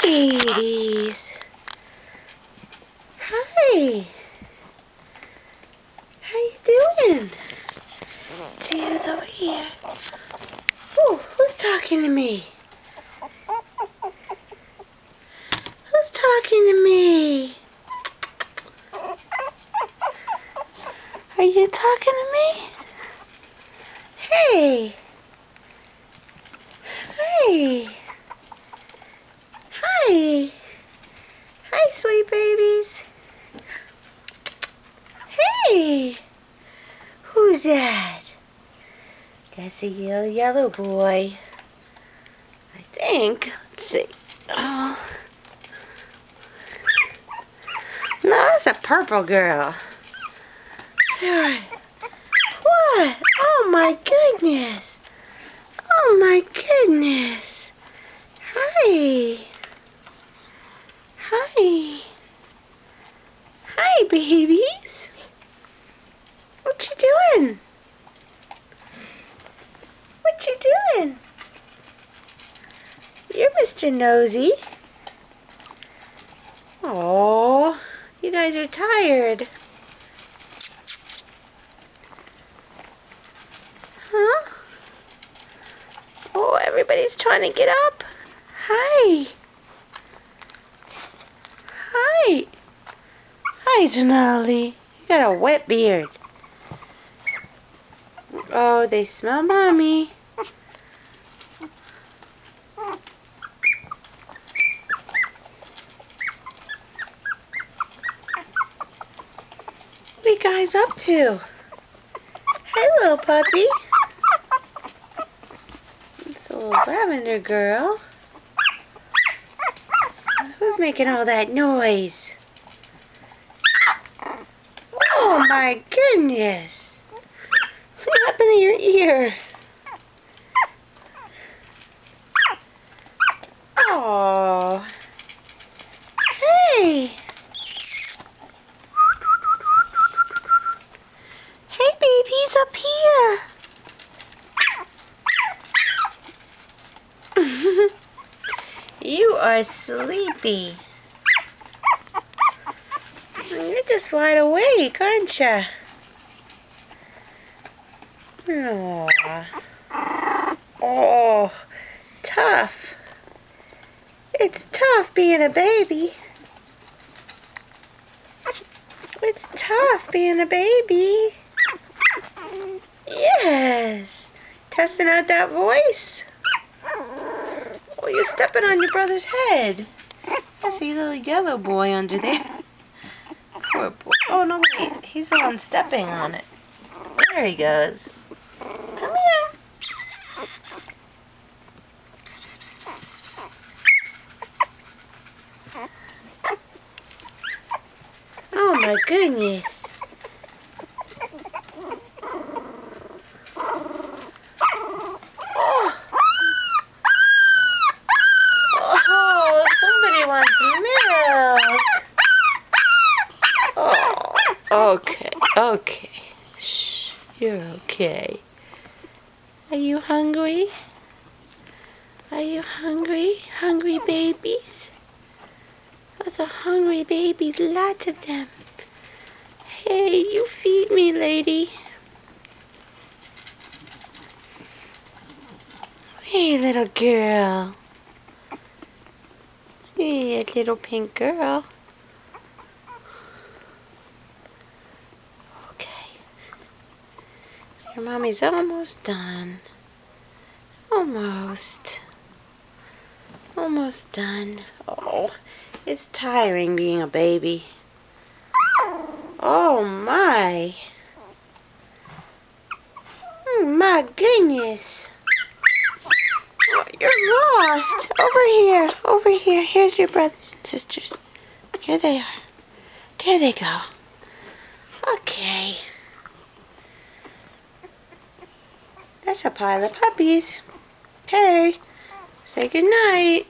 Sweeties. Hi. How you doing? Let's see who's over here. Oh, who's talking to me? Who's talking to me? Are you talking to me? Hey. Hey. Hi. Hi, sweet babies. Hey. Who's that? That's a yellow boy. I think. Let's see. Oh. No, that's a purple girl. What? Oh my goodness. Oh my goodness. Hi. Hi. Hi, babies. What you doing? What you doing? You're Mr. Nosy. Oh, you guys are tired. Huh? Oh, everybody's trying to get up. Hi. Hi. Hi, Denali. You got a wet beard. Oh, they smell mommy. What are you guys up to? Hey, little puppy. It's a little lavender girl. Who's making all that noise? Oh my goodness. What happened to your ear? Oh. Hey. Hey, baby's up here. You are sleepy. You're just wide awake, aren't you? Aww. Oh, tough. It's tough being a baby. It's tough being a baby. Yes. Testing out that voice. Oh, you're stepping on your brother's head. That's a little yellow boy under there. Poor boy. Oh, no, wait. He's the one stepping on it. There he goes. Come here. Oh, my goodness. Oh, somebody wants milk. Oh, okay, okay. Shh, you're okay. Are you hungry? Are you hungry? Hungry babies? Lots of hungry babies, lots of them. Hey, you feed me, lady. Hey, little girl. Hey, little pink girl. Okay. Your mommy's almost done. Almost. Almost done. Oh, it's tiring being a baby. Oh my. Oh my goodness. Oh, you're lost. Over here. Over here. Here's your brothers and sisters. Here they are. There they go. Okay. That's a pile of puppies. Okay. Say goodnight.